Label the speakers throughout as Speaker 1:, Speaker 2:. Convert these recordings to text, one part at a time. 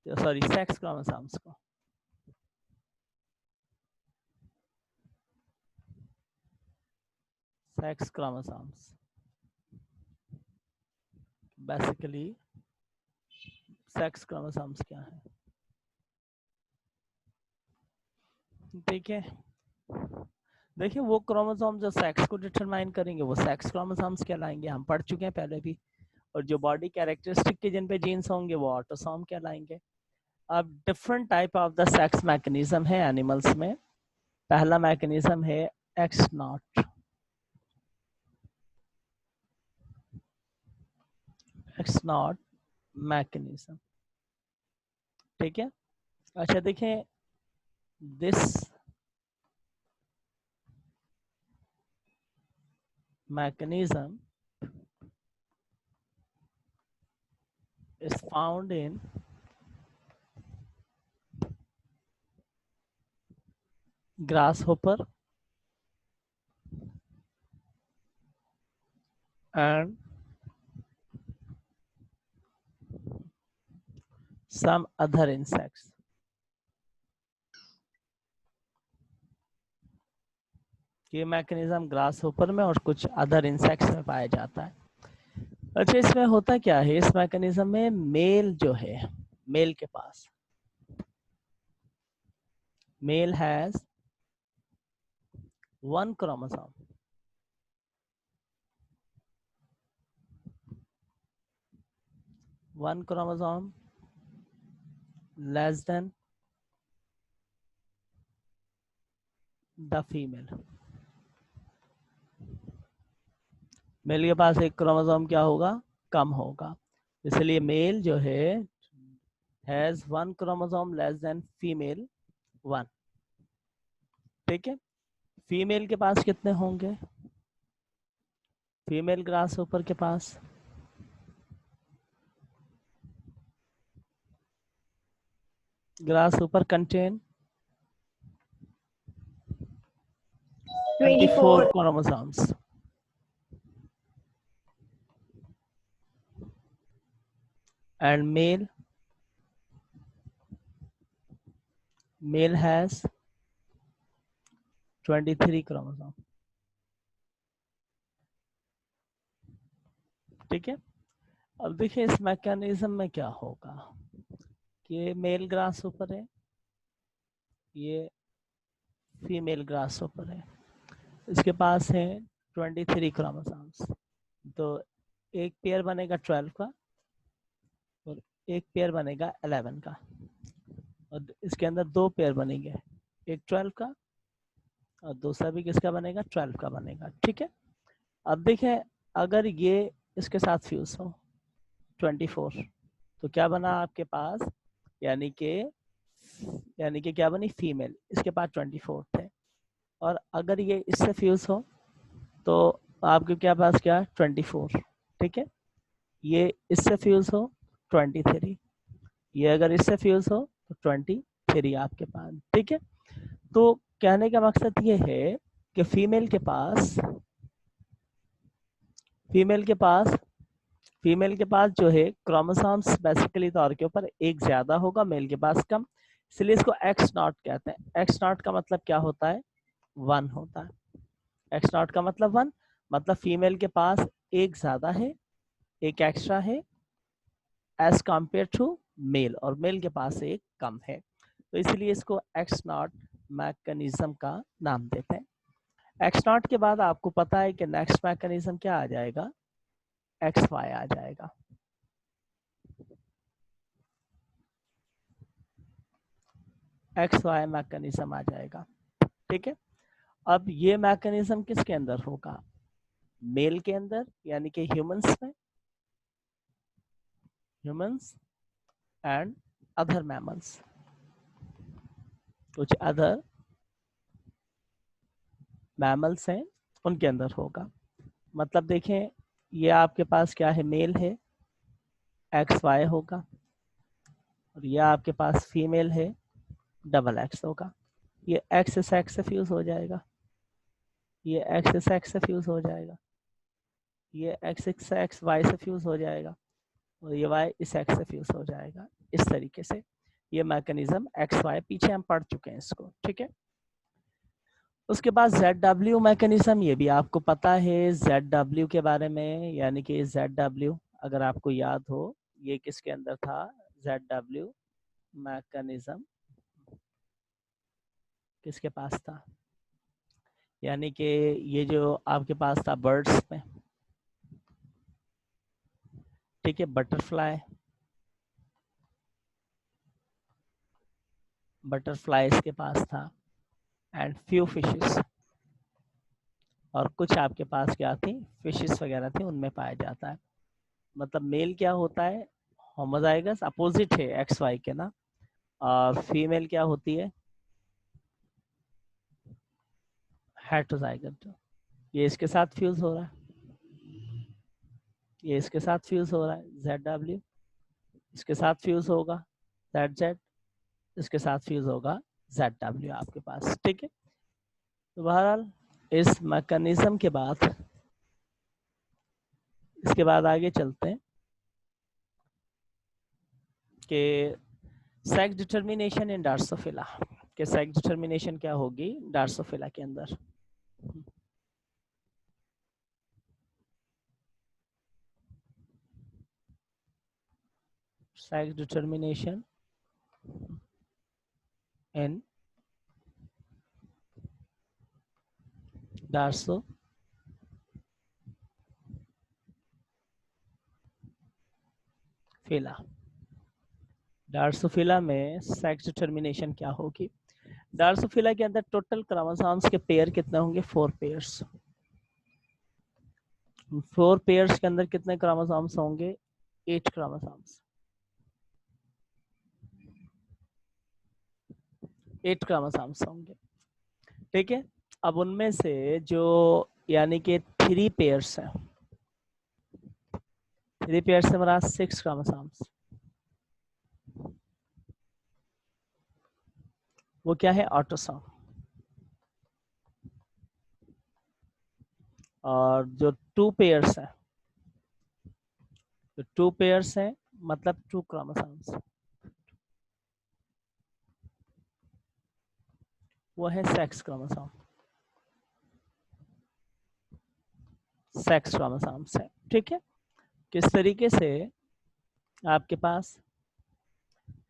Speaker 1: Sorry sex chromosomes को। Sex chromosomes basically sex chromosomes क्या है? देखिए देखिए वो क्रोमोसोम जो सेक्स को डिटरमाइन करेंगे वो सेक्स क्रोमोसोम्स कहलाएंगे, हम पढ़ चुके हैं पहले भी। और जो बॉडी कैरेक्टरिस्टिक के जिन पे जीन्स होंगे वो ऑटोसोम कहलाएंगे। अब different type of the sex mechanism है एनिमल्स में। पहला मैकेनिज्म है x not. X not mechanism, ठीक है। अच्छा देखें, this mechanism is found in grasshopper and some other insects. ये मैकेनिज्म ग्रास होपर में और कुछ अदर इंसेक्ट्स में पाया जाता है। अच्छा इसमें होता क्या है, इस मैकेनिज्म में मेल जो है, मेल के पास, male has one chromosome, one chromosome less than the female. Male के पास एक क्रोमोसोम क्या होगा, कम होगा, इसलिए मेल जो है has one chromosome less then female one, ठीक है। फीमेल के पास कितने होंगे, फीमेल ग्रास ऊपर के पास ग्रास ऊपर contain 24 chromosomes and male has 23 chromosome, ठीक है। अब देखिए इस मैकेनिज्म में क्या होगा कि मेल ग्रास ऊपर है, ये फीमेल ग्रास ऊपर है, इसके पास है 23 क्रोमोसोम्स, तो एक पेयर बनेगा 12 का और एक पेयर बनेगा 11 का, और इसके अंदर दो पेयर बनेंगे, एक 12 का और दूसरा भी किसका बनेगा, 12 का बनेगा, ठीक है। अब देखें अगर ये इसके साथ फ्यूज हो 24, तो क्या बना आपके पास, यानी कि क्या बनी, फीमेल, इसके पास 24 थे। और अगर ये इससे फ्यूज हो तो आपके क्या पास क्या 24, ठीक है। ये इससे फ्यूज हो 23, ये अगर इससे फ्यूज हो तो 23 आपके पास, ठीक है। तो कहने का मकसद ये है कि फीमेल के पास जो है क्रोमोसोम्स बेसिकली तौर के ऊपर एक ज्यादा होगा, मेल के पास कम, इसलिए इसको एक्स नॉट कहते हैं। एक्स नॉट का मतलब क्या होता है, 1 होता है। एक्स नॉट का मतलब 1, मतलब फीमेल के पास एक ज्यादा है, एक एक्स्ट्रा है एज कंपेयर टू मेल, और मेल के पास एक कम है, तो इसलिए इसको एक्स नॉट मैकेनिज्म का नाम देते हैं। एक्स नॉट के बाद आपको पता है कि नेक्स्ट मैकेनिज्म क्या आ जाएगा, एक्स वाई आ जाएगा। एक्स वाई मैकेनिज्म आ जाएगा, ठीक है। अब ये मैकेनिज्म किसके अंदर होगा, मेल के अंदर, यानी कि ह्यूमंस में, ह्यूमंस एंड अदर मैमल्स, कुछ अदर मैमल्स हैं उनके अंदर होगा। मतलब देखें ये आपके पास क्या है, मेल है, एक्स वाई होगा, और ये आपके पास फीमेल है, डबल एक्स होगा। ये एक्स से एक्स से फ्यूज हो जाएगा, ये एक्स से एक्स से फ्यूज हो जाएगा, ये एक्स से एक्स वाई से फ्यूज हो जाएगा, और ये वाई इस एक्स से फ्यूज हो जाएगा, इस तरीके से। ये मैकेनिज्म एक्स वाई पीछे हम पढ़ चुके हैं इसको, ठीक है। उसके बाद ZW मैकेनिज्म, ये भी आपको पता है ZW के बारे में, यानी कि ZW अगर आपको याद हो ये किसके अंदर था, ZW मैकेनिज्म किसके पास था, यानी कि ये जो आपके पास था बर्ड्स में, ठीक है, बटरफ्लाई इसके पास था एंड फ्यू फिशेस, और कुछ आपके पास क्या थी, फिशेस वगैरह थी, उनमें पाया जाता है। मतलब मेल क्या होता है, होमोजाइगस, अपोजिट है एक्स वाई के ना, और फीमेल क्या होती है, हेटेरोजाइगस। ये इसके साथ फ्यूज हो रहा है, ये इसके साथ फ्यूज हो रहा है ZW, इसके साथ फ्यूज होगा ZZ, इसके साथ फ्यूज होगा ZW आपके पास, ठीक है। तो बहरहाल इस मैकेनिज्म के बाद, इसके बाद आगे चलते हैं कि सेक्स डिटर्मिनेशन इन डार्सोफिला, कि सेक्स डिटर्मिनेशन क्या होगी डार्सोफिला के अंदर। सेक्स डिटर्मिनेशन इन डार्सोफिला, डार्सोफिला में सेक्स डिटर्मिनेशन क्या होगी। डार्सोफिला के अंदर टोटल क्रोमोसोम्स के पेयर कितने होंगे, 4 पेयर्स। 4 पेयर्स के अंदर कितने क्रोमोसोम्स होंगे, 8 क्रोमोसोम्स, 8 क्रोमोसोम्स होंगे, ठीक है। अब उनमें से जो यानी कि 3 पेयर्स हैं, 3 पेयर्स से हमारा 6 क्रोमोसोम्स, वो क्या है, ऑटोसोम। और जो 2 पेयर्स हैं, जो 2 पेयर्स हैं मतलब 2 क्रोमोसोम्स, वो है सेक्स क्रोमोसोम, सेक्स क्रोमोसोम्स है, ठीक है। किस तरीके से आपके पास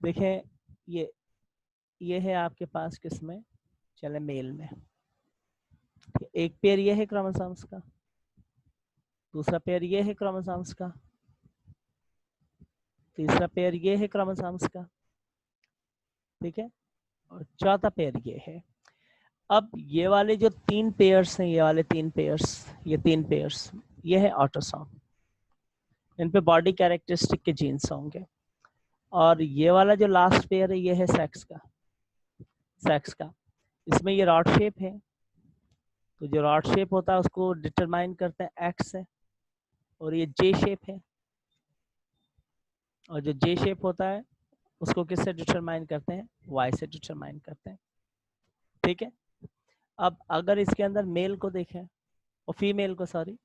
Speaker 1: देखें, ये है आपके पास किसमें, चले मेल में, एक पेयर ये है क्रोमोसोम्स का, दूसरा पेयर ये है क्रोमोसोम्स का, तीसरा पेयर ये है क्रोमोसोम्स का, ठीक है, और चौथा पेयर ये है। अब ये वाले जो 3 पेयर्स हैं, ये वाले 3 पेयर्स, ये 3 पेयर्स, ये है ऑटोसोम, इन पे बॉडी कैरेक्टरिस्टिक के जीन्स होंगे। और ये वाला जो लास्ट पेयर है, ये है सेक्स का, सेक्स का, इसमें ये रॉड शेप है, तो जो रॉड शेप होता है उसको डिटरमाइन करते हैं एक्स से, और ये जे शेप है, और जो जे शेप होता है उसको किससे डिटरमाइन करते हैं, वाई से डिटरमाइन करते हैं, ठीक है। अब अगर इसके अंदर मेल को देखें और फीमेल को, सॉरी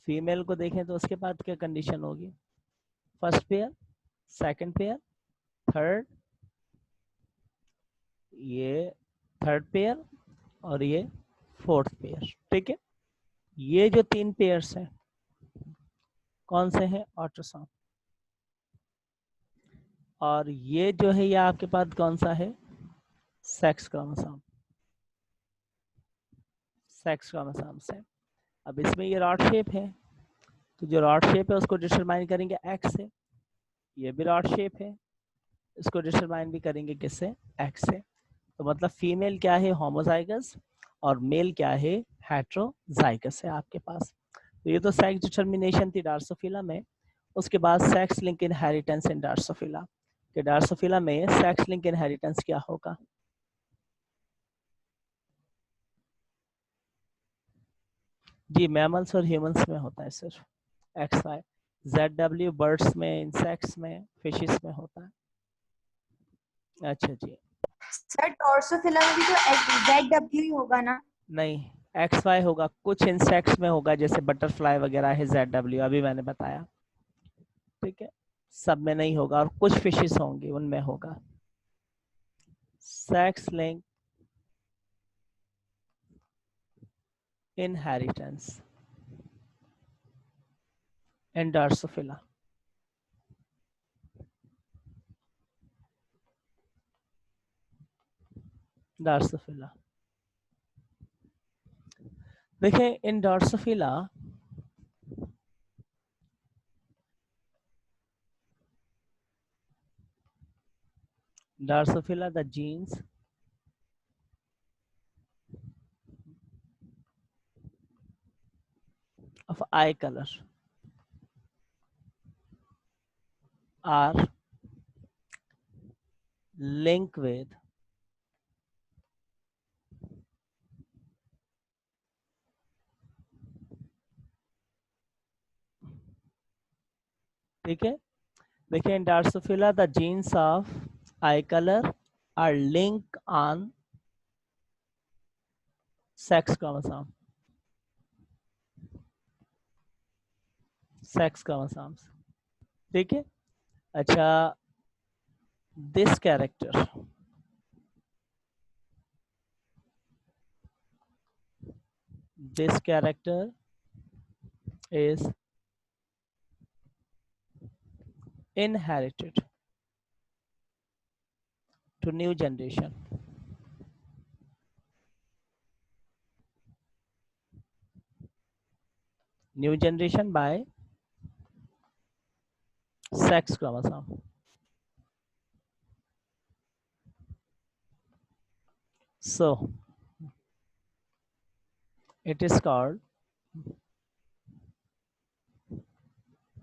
Speaker 1: फीमेल को देखें, तो उसके बाद क्या कंडीशन होगी, first pair, second pair, third, ये थर्ड पेयर, और ये फोर्थ पेयर, ठीक है। ये जो 3 पेयर्स हैं कौन से हैं, ऑटोसोम, और ये जो है ये आपके पास कौन सा है, सेक्स क्रोमोसोम, सेक्स क्रोमोसोम से। अब इसमें ये रॉड शेप है, तो जो रॉड शेप है उसको डिटरमाइन करेंगे एक्स से, ये भी रॉड शेप है, इसको डिटरमाइन भी करेंगे किससे, एक्स से। तो मतलब फीमेल क्या है, होमोजाइगस, और मेल क्या है, हेट्रोजाइगस है आपके पास। तो ये तो सेक्स डिटरमिनेशन थी डार्सोफिला में। उसके बाद सेक्स लिंक इनहेरिटेंस इन डार्सोफिला, कि डार्सोफिला में सेक्स लिंक इनहेरिटेंस क्या होगा। जी मैमल्स और ह्यूमंस में होता है सिर्फ, एक्स वाई, ZW बर्ड्स में, इंसेक्ट्स में, फिशेस में होता है। अच्छा जी,
Speaker 2: सर ड्रोसोफिला में भी तो ZW ही होगा ना?
Speaker 1: नहीं, XY होगा, कुछ इंसेक्ट्स में होगा, जैसे बटरफ्लाई वगैरह है ZW, अभी मैंने बताया, ठीक है, सब में नहीं होगा, और कुछ फिशेस होंगी उनमें होगा। sex link inheritance in Drosophila. Drosophila, देखिए इन Drosophila the genes of eye color are linked with ठीक है, देखिए in Drosophila the genes of eye color are linked on sex chromosome, sex chromosomes, ठीक है। अच्छा, this character is inherited to new generation. New generation by sex chromosome. So it is called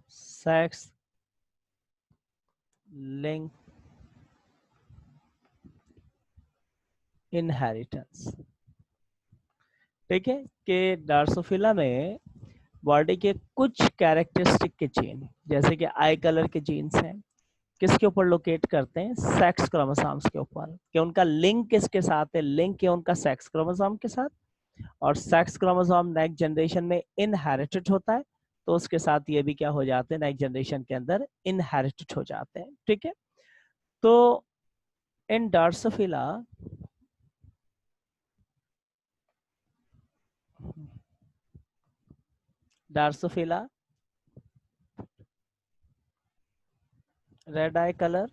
Speaker 1: sex link inheritance, ठीक है, कि Drosophila में body के कुछ characteristic के जीन, जैसे कि आई कलर के जीन्स हैं, किसके ऊपर लोकेट करते हैं, सेक्स क्रोमोसोम्स के ऊपर, कि उनका लिंक किसके साथ है, लिंक है उनका सेक्स क्रोमोसोम के साथ, और सेक्स क्रोमोसोम नेक्स्ट जनरेशन में इनहेरिटेड होता है, तो उसके साथ ये भी क्या हो जाते हैं, नेक्स्ट जनरेशन के अंदर इनहेरिटेड हो जाते हैं, ठीक है। तो इन Drosophila red eye color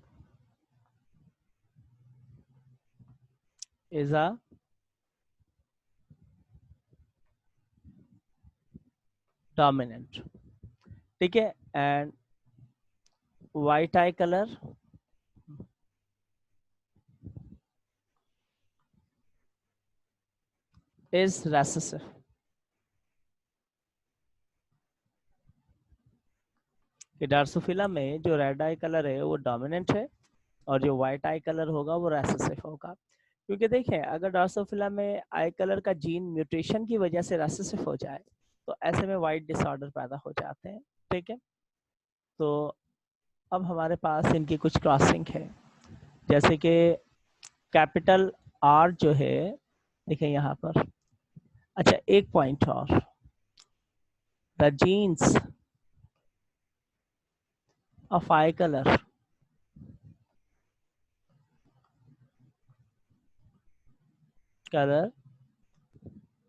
Speaker 1: is a dominant, ठीक है, and white eye color is recessive, कि ड्रोसोफिला में जो रेड आई कलर है वो डोमिनेंट है और जो व्हाइट आई कलर होगा वो रेसेसिव होगा, क्योंकि देखें अगर ड्रोसोफिला में आई कलर का जीन म्यूटेशन की वजह से रेसेसिव हो जाए तो ऐसे में व्हाइट डिसऑर्डर पैदा हो जाते हैं, ठीक है। तो अब हमारे पास इनकी कुछ क्रॉसिंग है, जैसे कि कैपिटल आर जो है, देखें यहाँ पर, अच्छा एक पॉइंट और, the jeans of I colour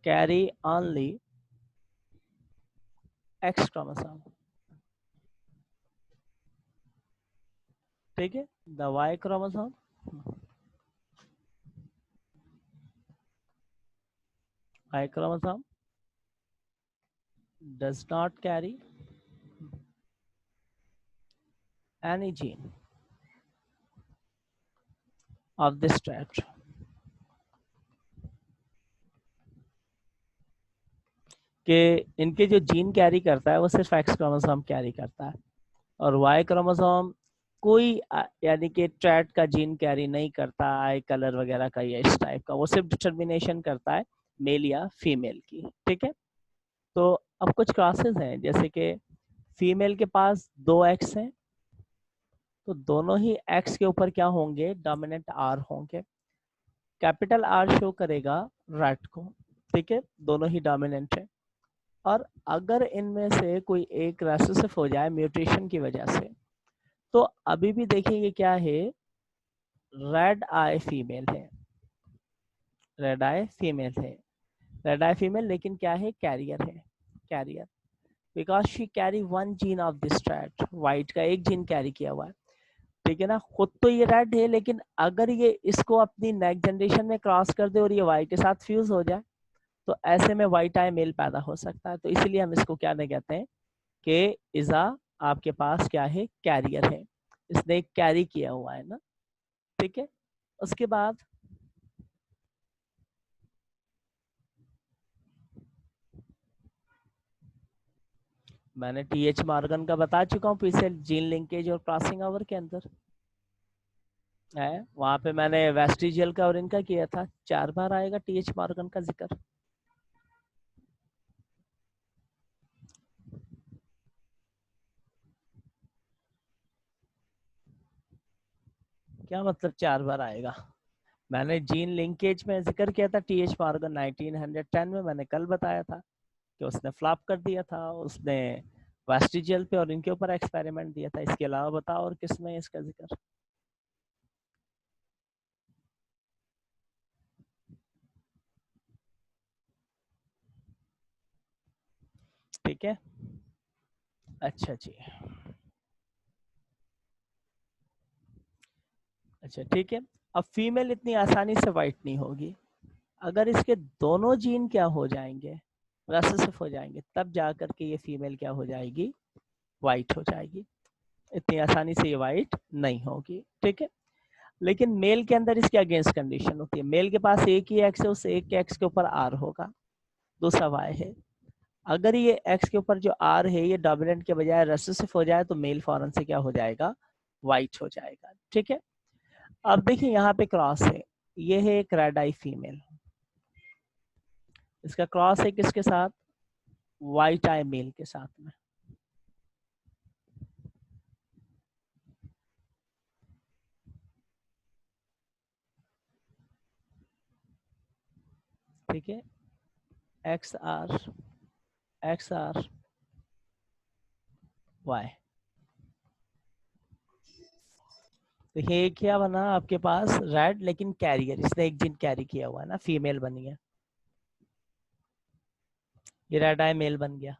Speaker 1: carry only X chromosome, ठीक है, the Y chromosome does not carry any gene of this trait, कि इनके जो जीन कैरी करता है वो सिर्फ एक्स क्रोमोसोम कैरी करता है और वाई क्रोमोसोम कोई यानी कि ट्रैट का जीन कैरी नहीं करता, आई कलर वगैरह का या इस टाइप का, वो सिर्फ डिटर्मिनेशन करता है मेल या फीमेल की, ठीक है। तो अब कुछ क्लासेस हैं, जैसे कि फीमेल के पास 2 एक्स हैं तो दोनों ही एक्स के ऊपर क्या होंगे, डोमिनेंट आर होंगे, कैपिटल आर शो करेगा राइट को, ठीक है, दोनों ही डोमिनेंट है। और अगर इनमें से कोई एक रेसेसिव हो जाए म्यूटेशन की वजह से, तो अभी भी देखिए ये क्या है, रेड आई फीमेल है, रेड आई फीमेल है, रेड आई फीमेल, लेकिन क्या है, कैरियर है, carrier, because she carry one gene of this trait, white का एक जीन कैरी किया हुआ है, ठीक है ना। खुद तो ये रेड है, लेकिन अगर ये इसको अपनी नेक्स्ट जनरेशन में क्रॉस कर दे और ये वाई के साथ फ्यूज हो जाए, तो ऐसे में वाइट आई मेल पैदा हो सकता है। तो इसीलिए हम इसको क्या नहीं कहते हैं कि इजा आपके पास क्या है, कैरियर है, इसने एक कैरी किया हुआ है ना, ठीक है। उसके बाद मैंने टीएच मॉर्गन का बता चुका हूँ पीछे, जीन लिंकेज और क्रॉसिंग ओवर के अंदर है, वहां पे मैंने वेस्टिजियल का और इनका किया था, 4 बार आएगा टीएच मॉर्गन का जिक्र। क्या मतलब 4 बार आएगा? मैंने जीन लिंकेज में जिक्र किया था टीएच मॉर्गन 1910 में, मैंने कल बताया था कि उसने फ्लॉप कर दिया था, उसने वेस्टिजियल पे और इनके ऊपर एक्सपेरिमेंट दिया था। इसके अलावा बताओ और किसमें इसका जिक्र? ठीक है, अच्छा जी, अच्छा ठीक है। अब फीमेल इतनी आसानी से वाइट नहीं होगी, अगर इसके दोनों जीन क्या हो जाएंगे, रेसेसिव हो जाएंगे, तब जाकर के ये फीमेल क्या हो जाएगी, वाइट हो जाएगी। इतनी आसानी से ये वाइट नहीं होगी, ठीक है। लेकिन मेल के अंदर इसके अगेंस्ट कंडीशन होती है, मेल के पास एक ही एक्स है, उस एक के एक्स के ऊपर आर होगा, दूसरा वाई है। अगर ये एक्स के ऊपर जो आर है ये डोमिनेंट के बजाय रेसेसिव हो जाए, तो मेल फॉरन से क्या हो जाएगा, वाइट हो जाएगा, ठीक है। अब देखिए यहाँ पे क्रॉस है, ये है एक रेड आई फीमेल, इसका क्रॉस है किसके साथ, वाइट आई मेल के साथ में, ठीक है। X R, X R Y, तो ये क्या बना आपके पास, रेड, लेकिन कैरियर, इसने एक जीन कैरी किया हुआ है ना, फीमेल बनी है, ये रेड आई मेल बन गया,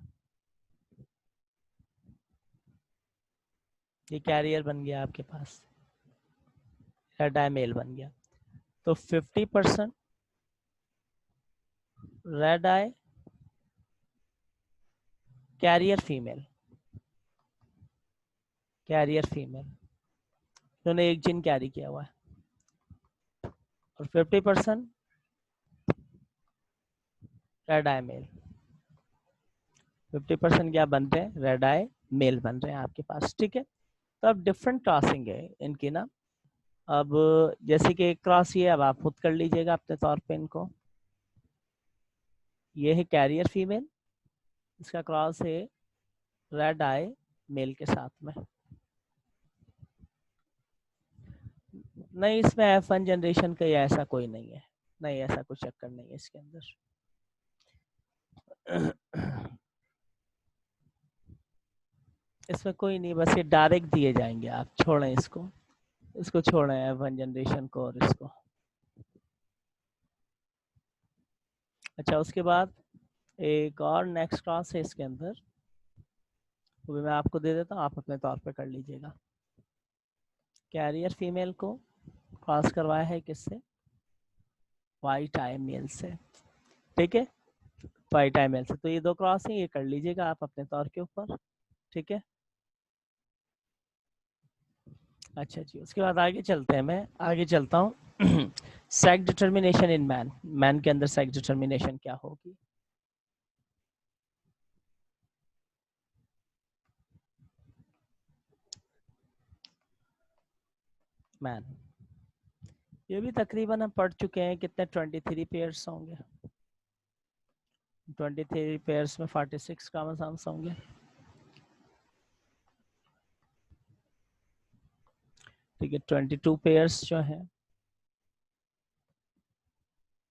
Speaker 1: ये कैरियर बन गया आपके पास, रेड आई मेल बन गया। तो 50% रेड आई, कैरियर फीमेल, कैरियर फीमेल, इन्होंने एक जीन कैरी किया हुआ है, और 50% रेड आई मेल, 50% क्या बनते हैं, रेड आई मेल बन रहे हैं आपके पास, ठीक है। तो अब डिफरेंट क्रॉसिंग है इनकी ना, अब जैसे कि क्रॉस ये, अब आप खुद कर लीजिएगा अपने तौर पे इनको, ये है कैरियर फीमेल, इसका क्रॉस है रेड आई मेल के साथ में, नहीं इसमें F1 जनरेशन का या ऐसा कोई नहीं है, नहीं ऐसा कुछ चक्कर नहीं है इसके अंदर। इसमें कोई नहीं, बस ये डायरेक्ट दिए जाएंगे, आप छोड़ें इसको, इसको छोड़ें F1 जनरेशन को और इसको। अच्छा उसके बाद एक और नेक्स्ट क्लास है इसके अंदर, वो भी मैं आपको दे देता हूँ, आप अपने तौर पे कर लीजिएगा। कैरियर फीमेल को क्रॉस करवाया है किससे, वाइट आई मेल से, ठीक है, वाइट आई मेल से। तो ये दो क्रॉस है, ये कर लीजिएगा आप अपने तौर के ऊपर, ठीक है। अच्छा जी, उसके बाद आगे चलते हैं, मैं आगे चलता हूँ। Sex determination in man, man के अंदर सेक्स डिटर्मिनेशन क्या होगी। मैन, ये भी तकरीबन हम पढ़ चुके हैं, कितने 23 पेयर्स होंगे, 23 पेयर्स में 46 क्रोमोसोम्स होंगे, ठीक है। 22 पेयर्स जो है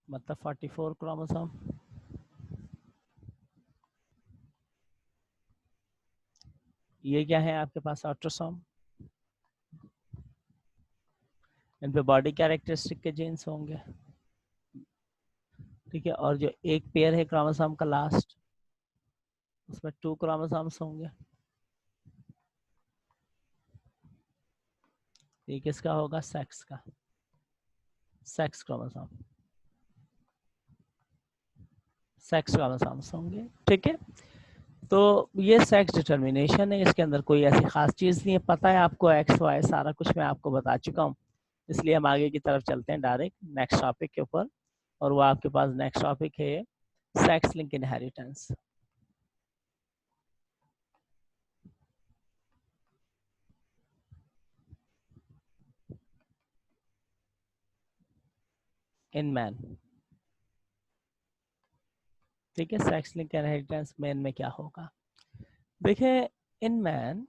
Speaker 1: मतलब 44 क्रोमोसोम, ये क्या है आपके पास, ऑटोसोम, इन पे बॉडी कैरेक्टरिस्टिक के जीन्स होंगे, ठीक है। और जो एक पेयर है क्रोमोसोम का लास्ट, उसमें 2 क्रोमोसोम्स होंगे। ये किसका होगा? सेक्स का, सेक्स क्रोमोसोम, सेक्स क्रोमोसोम्स होंगे, ठीक है। तो ये सेक्स डिटर्मिनेशन है, इसके अंदर कोई ऐसी खास चीज़ नहीं है। पता है आपको एक्स वाई सारा कुछ मैं आपको बता चुका हूँ, इसलिए हम आगे की तरफ चलते हैं डायरेक्ट नेक्स्ट टॉपिक के ऊपर। और वो आपके पास नेक्स्ट टॉपिक है sex link inheritance. In man, ठीक है। सेक्स लिंक इनहेरिटेंस मैन में क्या होगा? देखिए, in man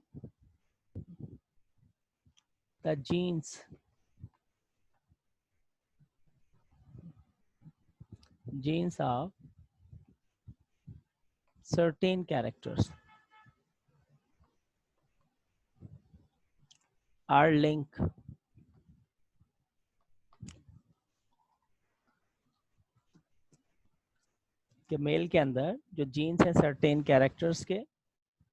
Speaker 1: the genes of certain characters are linked कि मेल के अंदर जो जीन्स हैं सर्टेन कैरेक्टर्स के,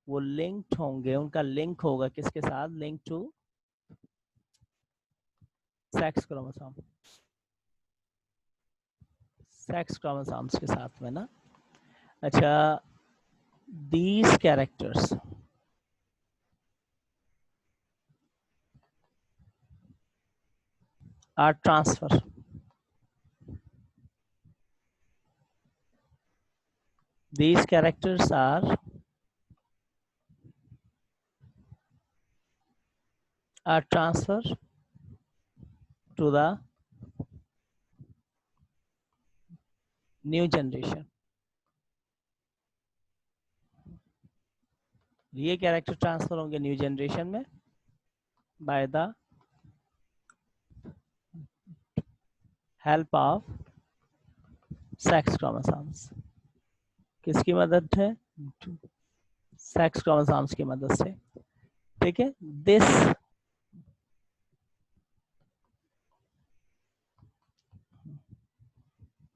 Speaker 1: वो लिंक्ड होंगे, उनका लिंक होगा किसके साथ? Link to sex chromosome, sex chromosomes के साथ में ना। अच्छा, these characters are transfer, these characters are transfer to the new generation। ये कैरेक्टर ट्रांसफर होंगे न्यू जनरेशन में by the help of sex chromosomes. किसकी मदद है? सेक्स क्रोमोसोम्स की मदद से, ठीक है। This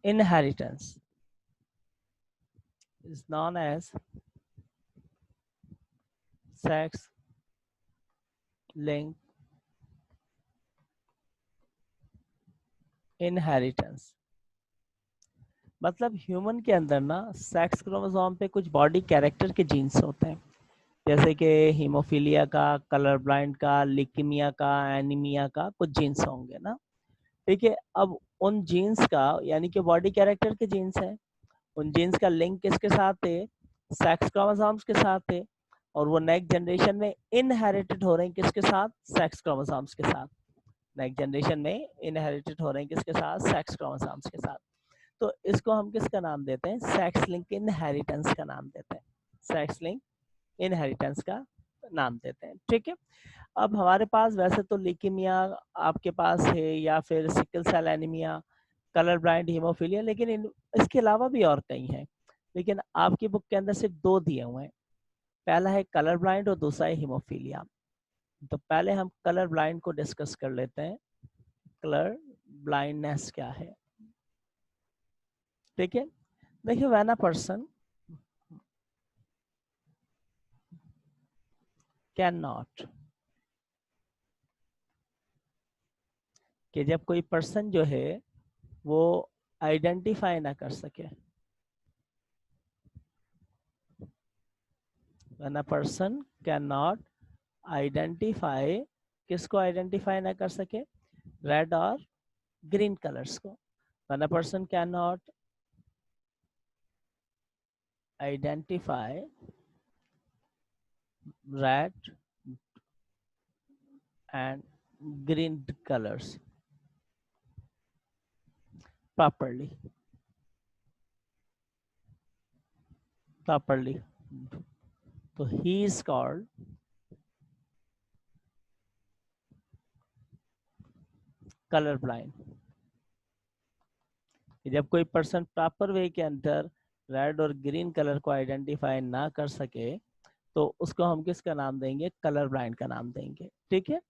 Speaker 1: inheritance is known as sex linked inheritance। मतलब ह्यूमन के अंदर ना सेक्स क्रोमोसोम पे कुछ बॉडी कैरेक्टर के जीन्स होते हैं, जैसे कि हीमोफीलिया का, कलर ब्लाइंड का, लिकीमिया का, एनीमिया का कुछ जीन्स होंगे ना, ठीक है। अब उन जीन्स का, यानी कि बॉडी कैरेक्टर के जीन्स हैं, उन जीन्स का लिंक किसके साथ है? सेक्स क्रोमोसोम्स के साथ है। और वो नेक्स्ट जनरेशन में इनहेरिटेड हो रहे हैं किसके साथ? सेक्स क्रोमोसोम्स के साथ। नेक्स्ट जनरेशन में इनहेरिटेड हो रहे हैं किसके साथ? सेक्स क्रोमोसोम्स के साथ। तो इसको हम किसका नाम देते हैं? सेक्स लिंक इनहेरिटेंस का नाम देते हैं, सेक्स लिंक इनहेरिटेंस का नाम देते हैं, ठीक है। अब हमारे पास वैसे तो लीकेमिया आपके पास है, या फिर sickle cell anaemia, colour blind, haemophilia, लेकिन इसके अलावा भी और कई हैं, लेकिन आपकी बुक के अंदर सिर्फ 2 दिए हुए हैं। पहला है कलर ब्लाइंड और दूसरा है हीमोफीलिया। तो पहले हम कलर ब्लाइंड को डिस्कस कर लेते हैं। कलर ब्लाइंडनेस क्या है, ठीक है। देखिए, when a person can not, कि जब कोई पर्सन जो है वो आइडेंटिफाई ना कर सके, when a person can not identify, किसको आइडेंटिफाई ना कर सके? रेड और ग्रीन कलर्स को। When a person can not identify red and green colors properly, so he is called color blind। जब कोई पर्सन प्रॉपर वे के अंदर रेड और ग्रीन कलर को आइडेंटिफाई ना कर सके, तो उसको हम किसका नाम देंगे? कलर ब्लाइंड का नाम देंगे, ठीक है।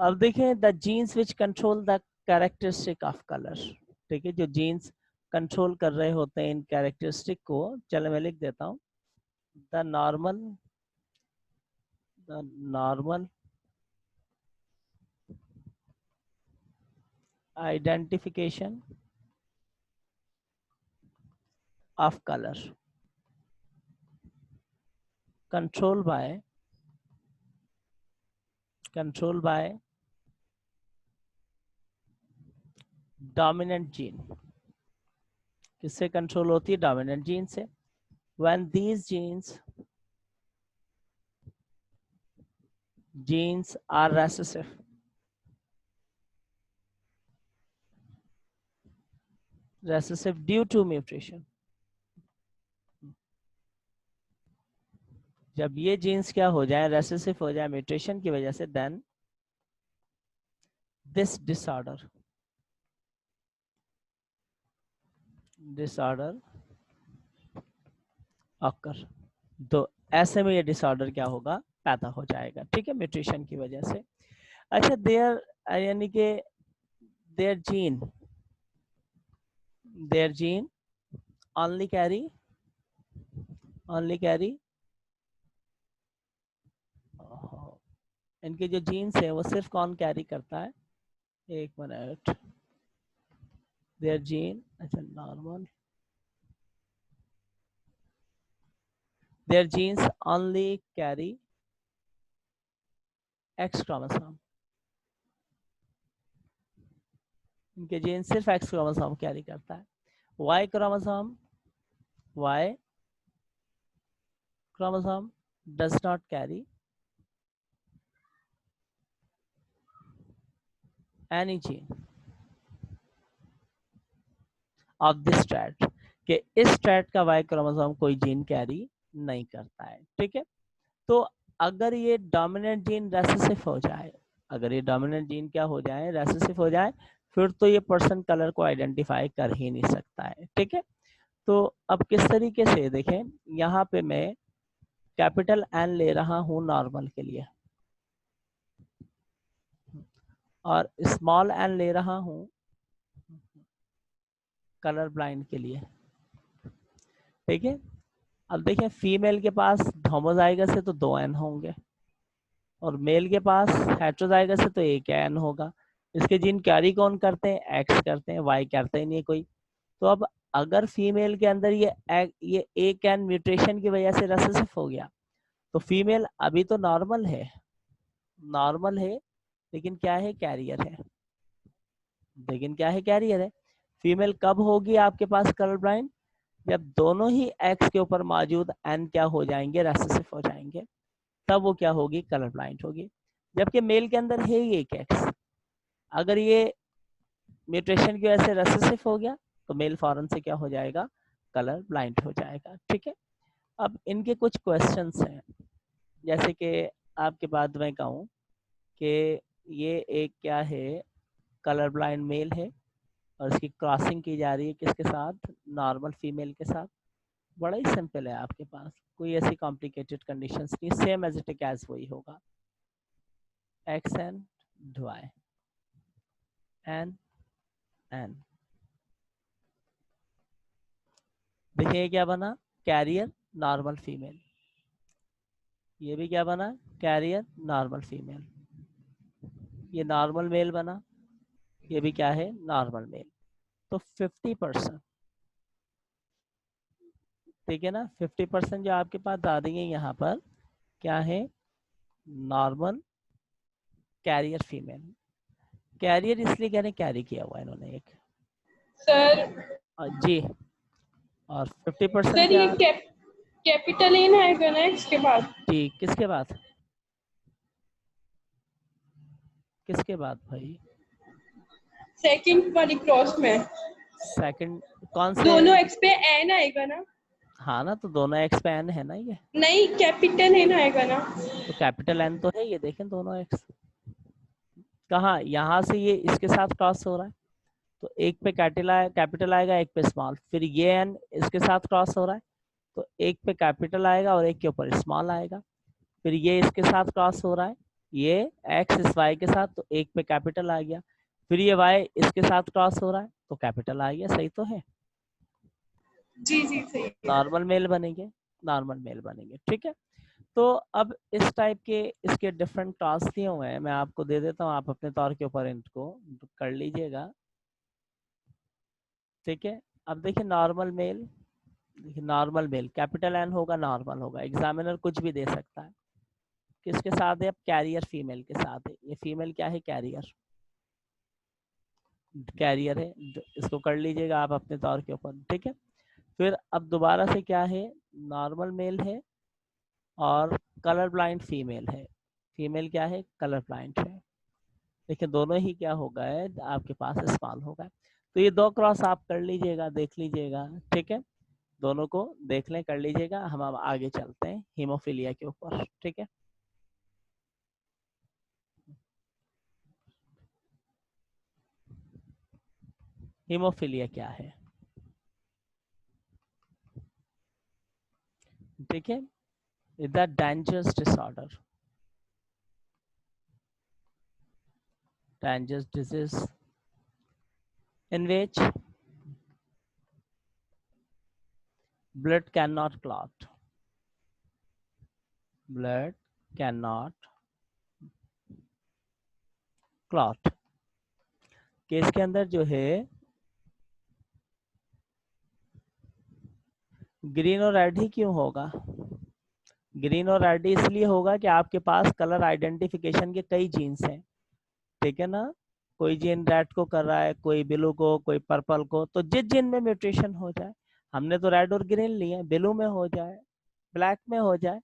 Speaker 1: अब देखें the jeans which control the characteristic of colour, ठीक है, जो जीन्स कंट्रोल कर रहे होते हैं इन कैरेक्टरिस्टिक को, चलो मैं लिख देता हूँ, the normal identification of color controlled by dominant gene, किससे कंट्रोल होती है? डोमिनेंट जीन से। when these genes are recessive due to mutation, जब ये जीन्स क्या हो जाए, रेसेसिव हो जाए म्यूटेशन की वजह से, देन दिस डिसऑर्डर ऑकर, तो ऐसे में ये डिसऑर्डर क्या होगा, पैदा हो जाएगा, ठीक है, म्यूटेशन की वजह से। अच्छा, देयर यानी कि देयर जीन only carry इनके जो जीन्स है वो सिर्फ कौन कैरी करता है, एक मिनट, देयर जीन, अच्छा normal, their genes only carry X chromosome, इनके जीन सिर्फ एक्स क्रोमोसोम कैरी करता है, Y chromosome does not carry any gene of this strait, कि इस स्ट्रैट का वाई क्रोमोसोम कोई जीन कैरी नहीं करता है, ठीक है। तो अगर ये डोमिनेंट जीन रेसेसिव हो जाए, अगर ये डोमिनेंट जीन क्या हो जाए, रेसेसिव हो जाए, फिर तो ये पर्सन कलर को आइडेंटिफाई कर ही नहीं सकता है, ठीक है। तो अब किस तरीके से देखें, यहाँ पे मैं कैपिटल एन ले रहा हूँ नॉर्मल के लिए और स्मॉल एन ले रहा हूँ कलर ब्लाइंड के लिए, ठीक है। अब देखें फीमेल के पास होमोजाइगस से तो 2 एन होंगे और मेल के पास हेटेरोजाइगस से तो 1 एन होगा। इसके जीन कैरी कौन करते हैं, एक्स करते हैं, वाई करते ही नहीं कोई। तो अब अगर फीमेल के अंदर ये 1 एन म्यूटेशन की वजह से रेसेसिव हो गया, तो फीमेल अभी तो नॉर्मल है लेकिन क्या है, कैरियर है, फीमेल कब होगी आपके पास कलर ब्लाइंड, जब दोनों ही एक्स के ऊपर मौजूद एन क्या हो जाएंगे, रेसेसिव हो जाएंगे, तब वो क्या होगी, कलर ब्लाइंड होगी। जबकि मेल के अंदर है ही एक एक्स, अगर ये म्यूटेशन की वजह से रेसेसिव हो गया तो मेल फौरन से क्या हो जाएगा, कलर ब्लाइंड हो जाएगा, ठीक है। अब इनके कुछ क्वेश्चंस हैं, जैसे कि आपके बाद में कहूँ कि ये एक क्या है, कलर ब्लाइंड मेल है और इसकी क्रॉसिंग की जा रही है किसके साथ, नॉर्मल फीमेल के साथ। बड़ा ही सिंपल है, आपके पास कोई ऐसी कॉम्प्लिकेटेड कंडीशंस नहीं, सेम एज इट इज वही होगा, X N Y N N. देखिए क्या बना, कैरियर नॉर्मल फीमेल, ये भी क्या बना, कैरियर नॉर्मल फीमेल, ये नॉर्मल मेल बना, ये भी क्या है, नॉर्मल मेल। तो 50%, ठीक है ना, 50% जो आपके पास आ रही है यहाँ पर क्या है, नॉर्मल कैरियर फीमेल। कैरियर इसलिए कह रहे, कैरी किया हुआ इन्होंने एक,
Speaker 3: सर
Speaker 1: जी, और 50%
Speaker 3: सर
Speaker 1: क्या,
Speaker 3: ये कैपिटल एन आएगा ना इसके बाद,
Speaker 1: जी किसके बाद, किसके बाद भाई,
Speaker 3: सेकंड वाली क्रॉस में
Speaker 1: सेकंड कौन से,
Speaker 3: दोनों एक्स पे एन आएगा ना,
Speaker 1: हाँ ना, तो दोनों एक्स पे एन है ना, ये
Speaker 3: नहीं कैपिटल एन आएगा ना,
Speaker 1: तो कैपिटल एन तो है, ये देखें दोनों एक्स कहाँ, यहाँ से ये इसके साथ क्रॉस हो रहा है, तो एक पे कैपिटल आएगा, एक पे स्मॉल, फिर ये एन इसके साथ क्रॉस हो रहा है, तो एक पे कैपिटल आएगा और एक के ऊपर स्मॉल आएगा, फिर ये इसके साथ क्रॉस हो रहा है ये x इस y के साथ, तो एक पे कैपिटल आ गया, फिर ये y इसके साथ क्रॉस हो रहा है तो कैपिटल आ गया, सही तो है।
Speaker 3: जी जी सही है।
Speaker 1: नॉर्मल मेल बनेंगे, नॉर्मल मेल बनेंगे, ठीक है। तो अब इस टाइप के इसके डिफरेंट टास्क दिए हुए हैं, मैं आपको दे देता हूँ, आप अपने तौर के ऊपर इनको कर लीजिएगा, ठीक है। अब देखिए नॉर्मल मेल, देखिए नॉर्मल मेल कैपिटल एन होगा, नॉर्मल होगा, एग्जामिनर कुछ भी दे सकता है। किसके साथ है, अब कैरियर फीमेल के साथ है, ये फीमेल क्या है, कैरियर, कैरियर है, इसको कर लीजिएगा आप अपने तौर के ऊपर, ठीक है। फिर अब दोबारा से क्या है, नॉर्मल मेल है और कलर ब्लाइंड फीमेल है, फीमेल क्या है, कलर ब्लाइंड है। देखिए दोनों ही क्या होगा है, आपके पास स्मॉल होगा, तो ये दो क्रॉस आप कर लीजिएगा, देख लीजिएगा, ठीक है। दोनों को देख लें, कर लीजिएगा, हम अब आगे चलते हैं हीमोफीलिया के ऊपर, ठीक है। हीमोफीलिया क्या है, ठीक है, is the dangerous disorder, dangerous disease in which blood cannot clot, blood cannot clot, case के अंदर जो है ग्रीन और रेड ही क्यों होगा, ग्रीन और रेड इसलिए होगा कि आपके पास कलर आइडेंटिफिकेशन के कई जीन्स हैं, ठीक है ना, कोई जीन रेड को कर रहा है, कोई ब्लू को, कोई पर्पल को, तो जिस जीन में म्यूटेशन हो जाए, हमने तो रेड और ग्रीन लिए, ब्लू में हो जाए, ब्लैक में हो जाए,